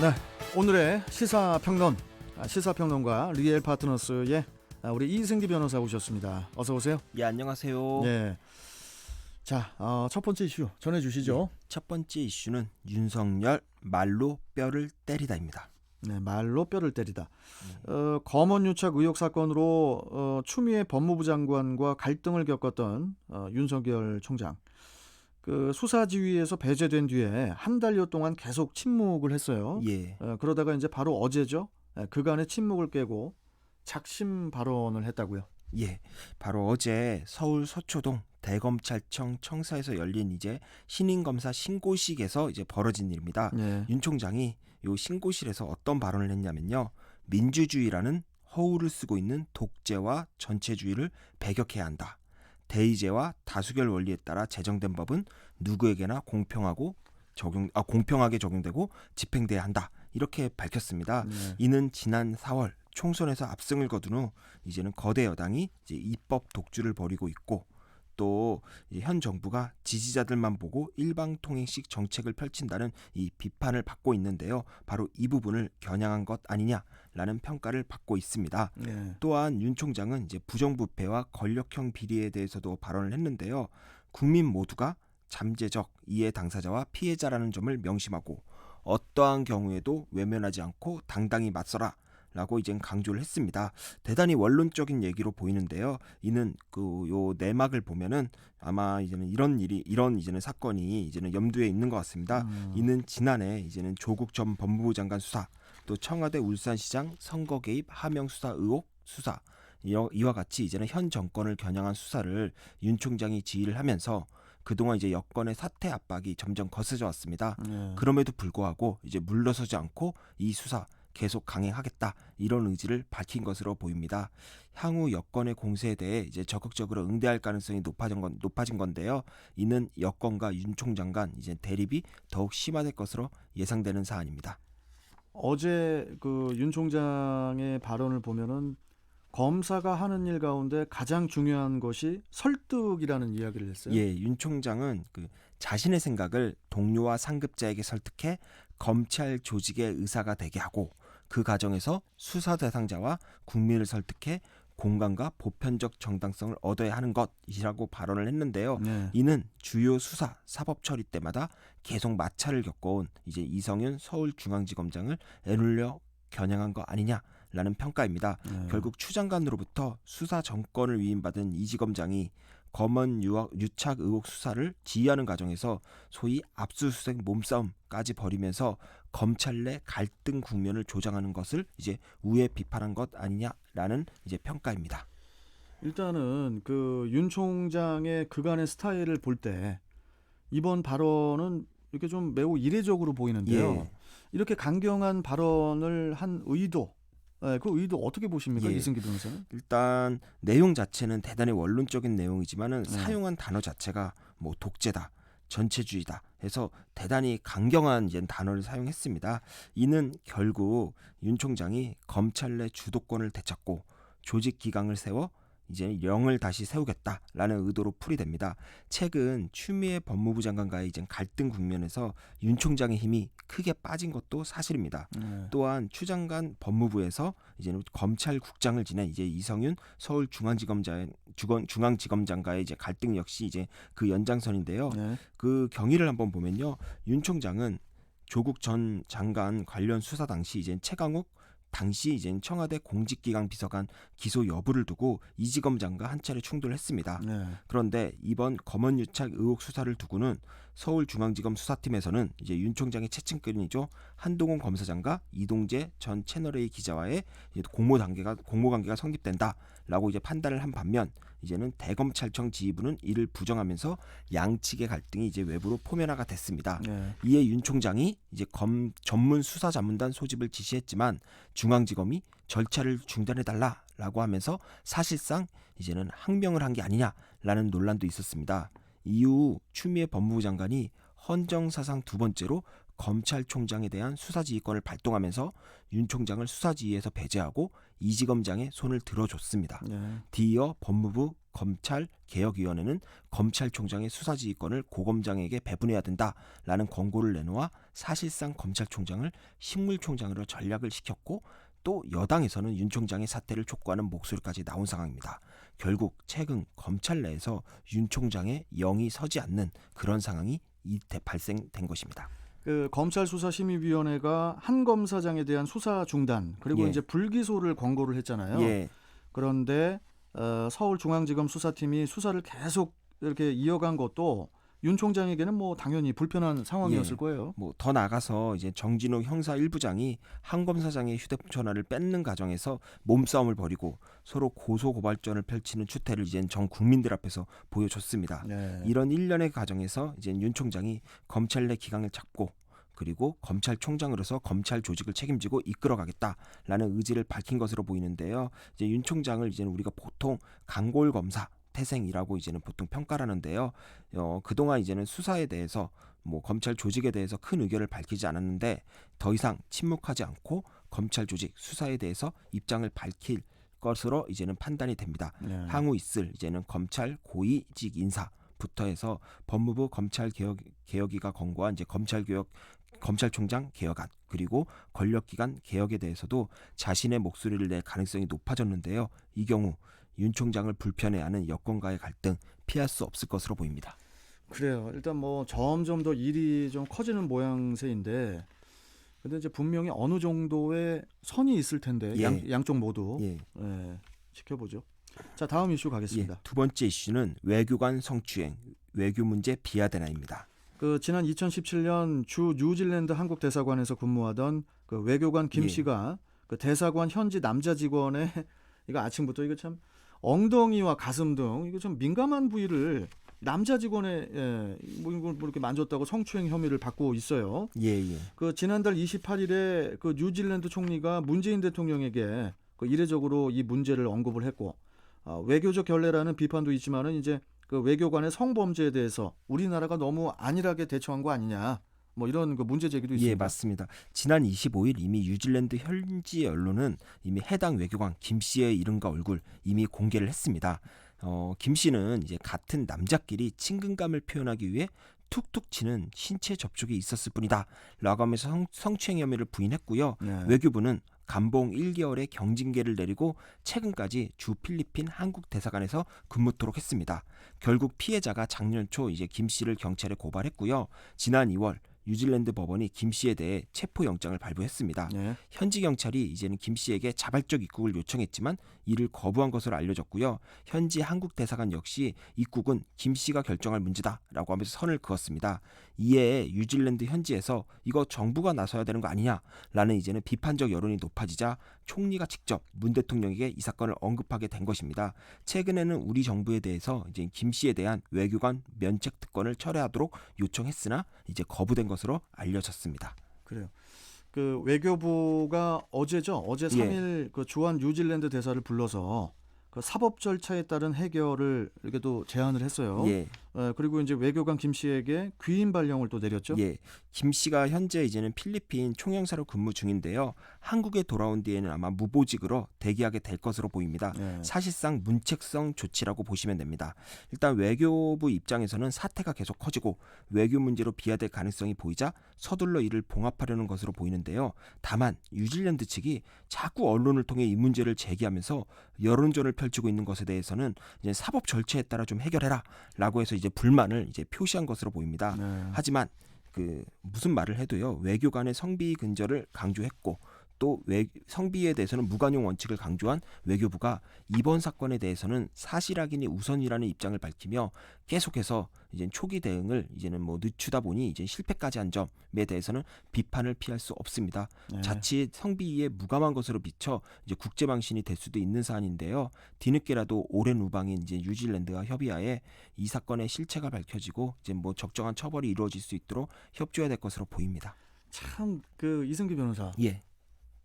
네, 오늘의 시사평론, 시사평론가 리엘 파트너스의 우리 이승기 변호사 오셨습니다. 어서 오세요. 예, 안녕하세요. 예. 자, 첫 번째 이슈 전해주시죠. 첫 번째 이슈는 윤석열 말로 뼈를 때리다입니다. 네, 말로 뼈를 때리다. 검언유착 의혹 사건으로 추미애 법무부 장관과 갈등을 겪었던 윤석열 총장. 그 수사지휘에서 배제된 뒤에 한 달여 동안 계속 침묵을 했어요. 예. 그러다가 이제 바로 어제죠. 그간의 침묵을 깨고 작심 발언을 했다고요. 예. 바로 어제 서울 서초동 대검찰청 청사에서 열린 이제 신임검사 신고식에서 이제 벌어진 일입니다. 예. 윤 총장이 요 신고실에서 어떤 발언을 했냐면요. 민주주의라는 허울을 쓰고 있는 독재와 전체주의를 배격해야 한다. 대의제와 다수결 원리에 따라 제정된 법은 누구에게나 공평하게 적용되고 집행돼야 한다. 이렇게 밝혔습니다. 이는 지난 4월 총선에서 압승을 거둔 후 이제는 거대 여당이 이제 입법 독주를 벌이고 있고 또 현 정부가 지지자들만 보고 일방통행식 정책을 펼친다는 이 비판을 받고 있는데요. 바로 이 부분을 겨냥한 것 아니냐라는 평가를 받고 있습니다. 네. 또한 윤 총장은 이제 부정부패와 권력형 비리에 대해서도 발언을 했는데요. 국민 모두가 잠재적 이해 당사자와 피해자라는 점을 명심하고 어떠한 경우에도 외면하지 않고 당당히 맞서라. 라고 이제 강조를 했습니다. 대단히 원론적인 얘기로 보이는데요. 이는 요 내막을 보면은 아마 이제는 이런 이제는 사건이 이제는 염두에 있는 것 같습니다. 이는 지난해 이제는 조국 전 법무부 장관 수사, 또 청와대 울산시장 선거 개입 하명 수사 의혹 수사 이와 같이 이제는 현 정권을 겨냥한 수사를 윤 총장이 지휘를 하면서 그동안 이제 여권의 사퇴 압박이 점점 거세져 왔습니다. 그럼에도 불구하고 이제 물러서지 않고 이 수사 계속 강행하겠다 이런 의지를 밝힌 것으로 보입니다. 향후 여권의 공세에 대해 이제 적극적으로 응대할 가능성이 높아진 건데요. 이는 여권과 윤 총장 간 이제 대립이 더욱 심화될 것으로 예상되는 사안입니다. 어제 그 윤 총장의 발언을 보면은 검사가 하는 일 가운데 가장 중요한 것이 설득이라는 이야기를 했어요. 예, 윤 총장은 그 자신의 생각을 동료와 상급자에게 설득해 검찰 조직의 의사가 되게 하고 그 과정에서 수사 대상자와 국민을 설득해 공감과 보편적 정당성을 얻어야 하는 것이라고 발언을 했는데요. 네. 이는 주요 수사 사법 처리 때마다 계속 마찰을 겪어온 이제 이성윤 서울중앙지검장을 애눌려 겨냥한 거 아니냐라는 평가입니다. 결국 추 장관으로부터 수사 정권을 위임받은 이 지검장이 검언 유착 의혹 수사를 지휘하는 과정에서 소위 압수수색 몸싸움까지 벌이면서 검찰 내 갈등 국면을 조장하는 것을 이제 우회 비판한 것 아니냐라는 이제 평가입니다. 일단은 그 윤 총장의 그간의 스타일을 볼 때 이번 발언은 이렇게 좀 매우 이례적으로 보이는데요. 예. 이렇게 강경한 발언을 한 의도, 그 의도 어떻게 보십니까, 예. 이승기 변호사는? 일단 내용 자체는 대단히 원론적인 내용이지만은 사용한 단어 자체가 뭐 독재다, 전체주의다 해서 대단히 강경한 이제 단어를 사용했습니다. 이는 결국 윤 총장이 검찰 내 주도권을 되찾고 조직 기강을 세워 이제 영을 다시 세우겠다라는 의도로 풀이됩니다. 최근 추미애 법무부 장관과의 이제 갈등 국면에서 윤 총장의 힘이 크게 빠진 것도 사실입니다. 또한 추 장관 법무부에서 이제는 검찰국장을 지낸 이제 이성윤 중앙지검장과의 이제 갈등 역시 이제 그 연장선인데요. 네. 그 경위를 한번 보면요, 윤 총장은 조국 전 장관 관련 수사 당시 이제 최강욱 당시 이제 청와대 공직기강 비서관 기소 여부를 두고 이 지검장과 한 차례 충돌했습니다. 네. 그런데 이번 검언유착 의혹 수사를 두고는 서울중앙지검 수사팀에서는 이제 윤 총장의 채찍끈이죠, 한동훈 검사장과 이동재 전 채널A 기자와의 공모 관계가 성립된다라고 이제 판단을 한 반면 이제는 대검찰청 지휘부는 이를 부정하면서 양측의 갈등이 이제 외부로 포면화가 됐습니다. 네. 이에 윤 총장이 이제 전문 수사 자문단 소집을 지시했지만 중앙지검이 절차를 중단해달라라고 하면서 사실상 이제는 항명을 한 게 아니냐라는 논란도 있었습니다. 이후 추미애 법무부 장관이 헌정사상 두 번째로 검찰총장에 대한 수사지휘권을 발동하면서 윤 총장을 수사지휘에서 배제하고 이 지검장의 손을 들어줬습니다. 네. 뒤이어 법무부 검찰개혁위원회는 검찰총장의 수사지휘권을 고검장에게 배분해야 된다라는 권고를 내놓아 사실상 검찰총장을 식물총장으로 전락을 시켰고 또 여당에서는 윤 총장의 사퇴를 촉구하는 목소리까지 나온 상황입니다. 결국 최근 검찰 내에서 윤 총장의 영이 서지 않는 그런 상황이 발생된 것입니다. 그 검찰수사심의위원회가 한 검사장에 대한 수사 중단 그리고 예. 이제 불기소를 권고를 했잖아요. 예, 그런데 서울중앙지검 수사팀이 수사를 계속 이렇게 이어간 것도 윤 총장에게는 뭐 당연히 불편한 상황이었을 예. 거예요. 뭐 더 나가서 이제 정진욱 형사 1부장이 한 검사장의 휴대전화를 뺏는 과정에서 몸싸움을 벌이고 서로 고소고발전을 펼치는 추태를 이제 전 국민들 앞에서 보여줬습니다. 네. 이런 일련의 과정에서 이제 윤 총장이 검찰 내 기강을 잡고 그리고 검찰총장으로서 검찰 조직을 책임지고 이끌어가겠다라는 의지를 밝힌 것으로 보이는데요. 이제 윤 총장을 이제는 우리가 보통 강골 검사 태생이라고 이제는 보통 평가를 하는데요. 그동안 이제는 수사에 대해서 뭐 검찰 조직에 대해서 큰 의견을 밝히지 않았는데 더 이상 침묵하지 않고 검찰 조직 수사에 대해서 입장을 밝힐 것으로 이제는 판단이 됩니다. 네. 향후 있을 이제는 검찰 고위직 인사부터 해서 법무부 검찰개혁위가 권고한 이제 검찰총장 개혁안 그리고 권력기관 개혁에 대해서도 자신의 목소리를 낼 가능성이 높아졌는데요. 이 경우 윤 총장을 불편해하는 여권과의 갈등 피할 수 없을 것으로 보입니다. 그래요. 일단 뭐 점점 더 일이 좀 커지는 모양새인데, 근데 이제 분명히 어느 정도의 선이 있을 텐데 예. 양쪽 모두 예. 지켜보죠. 자, 다음 이슈 예. 가겠습니다. 두 번째 이슈는 외교관 성추행, 외교 문제 비하대나입니다. 그 지난 2017년 주 뉴질랜드 한국 대사관에서 근무하던 그 외교관 김 예. 씨가 그 대사관 현지 남자 직원의 이거 아침부터 이거 참 엉덩이와 가슴 등 이거 좀 민감한 부위를 남자 직원의 뭐 이렇게 만졌다고 성추행 혐의를 받고 있어요. 예. 그 지난달 28일에 그 뉴질랜드 총리가 문재인 대통령에게 그 이례적으로 이 문제를 언급을 했고 외교적 결례라는 비판도 있지만은 이제 그 외교관의 성범죄에 대해서 우리나라가 너무 안일하게 대처한 거 아니냐. 뭐 이런 그 문제 제기도 있습니다. 예, 맞습니다. 지난 25일 이미 뉴질랜드 현지 언론은 이미 해당 외교관 김 씨의 이름과 얼굴 이미 공개를 했습니다. 김 씨는 이제 같은 남자끼리 친근감을 표현하기 위해 툭툭 치는 신체 접촉이 있었을 뿐이다 라고 하면서 성추행 혐의를 부인했고요. 네. 외교부는 감봉 1개월의 경징계를 내리고 최근까지 주 필리핀 한국 대사관에서 근무토록 했습니다. 결국 피해자가 작년 초 이제 김 씨를 경찰에 고발했고요. 지난 2월 뉴질랜드 법원이 김 씨에 대해 체포영장을 발부했습니다. 네. 현지 경찰이 이제는 김 씨에게 자발적 입국을 요청했지만 이를 거부한 것으로 알려졌고요. 현지 한국 대사관 역시 입국은 김 씨가 결정할 문제다라고 하면서 선을 그었습니다. 이에 뉴질랜드 현지에서 이거 정부가 나서야 되는 거 아니냐라는 이제는 비판적 여론이 높아지자 총리가 직접 문 대통령에게 이 사건을 언급하게 된 것입니다. 최근에는 우리 정부에 대해서 이제 김 씨에 대한 외교관 면책 특권을 철회하도록 요청했으나 이제 거부된 것으로 알려졌습니다. 그래요. 그 외교부가 어제 3일 그 주한 뉴질랜드 대사를 불러서 그 사법 절차에 따른 해결을 이렇게 또 제안을 했어요. 예. 그리고 이제 외교관 김 씨에게 귀인 발령을 또 내렸죠. 예, 김 씨가 현재 이제는 필리핀 총영사로 근무 중인데요. 한국에 돌아온 뒤에는 아마 무보직으로 대기하게 될 것으로 보입니다. 네. 사실상 문책성 조치라고 보시면 됩니다. 일단 외교부 입장에서는 사태가 계속 커지고 외교 문제로 비화될 가능성이 보이자 서둘러 이를 봉합하려는 것으로 보이는데요. 다만 뉴질랜드 측이 자꾸 언론을 통해 이 문제를 제기하면서 여론전을 펼치고 있는 것에 대해서는 이제 사법 절차에 따라 좀 해결해라라고 해서 이제 불만을 이제 표시한 것으로 보입니다. 네. 하지만 그 무슨 말을 해도요 외교관의 성비 근절을 강조했고 또 성비에 대해서는 무관용 원칙을 강조한 외교부가 이번 사건에 대해서는 사실 확인이 우선이라는 입장을 밝히며 계속해서 이제 초기 대응을 이제는 뭐 늦추다 보니 이제 실패까지 한 점에 대해서는 비판을 피할 수 없습니다. 네. 자칫 성비위에 무감한 것으로 비춰 이제 국제망신이 될 수도 있는 사안인데요. 뒤늦게라도 오랜 우방인 이제 뉴질랜드와 협의하에 이 사건의 실체가 밝혀지고 이제 뭐 적정한 처벌이 이루어질 수 있도록 협조해야 될 것으로 보입니다. 참 그 이승기 변호사. 예.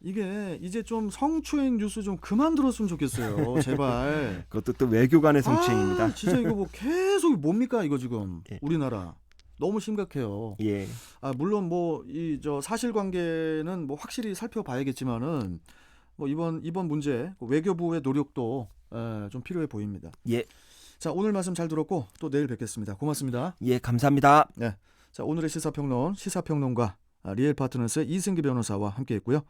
이게 이제 좀 성추행 뉴스 좀 그만 들었으면 좋겠어요. 제발. 그것도 또 외교관의 성추행입니다. 진짜 이거 뭐 계속 뭡니까 이거 지금 예. 우리나라 너무 심각해요. 예. 물론 뭐 이 저 사실관계는 뭐 확실히 살펴봐야겠지만은 뭐 이번 문제 외교부의 노력도 좀 필요해 보입니다. 예. 자, 오늘 말씀 잘 들었고 또 내일 뵙겠습니다. 고맙습니다. 예, 감사합니다. 자, 오늘의 시사평론, 시사평론가 리엘 파트너스의 이승기 변호사와 함께했고요.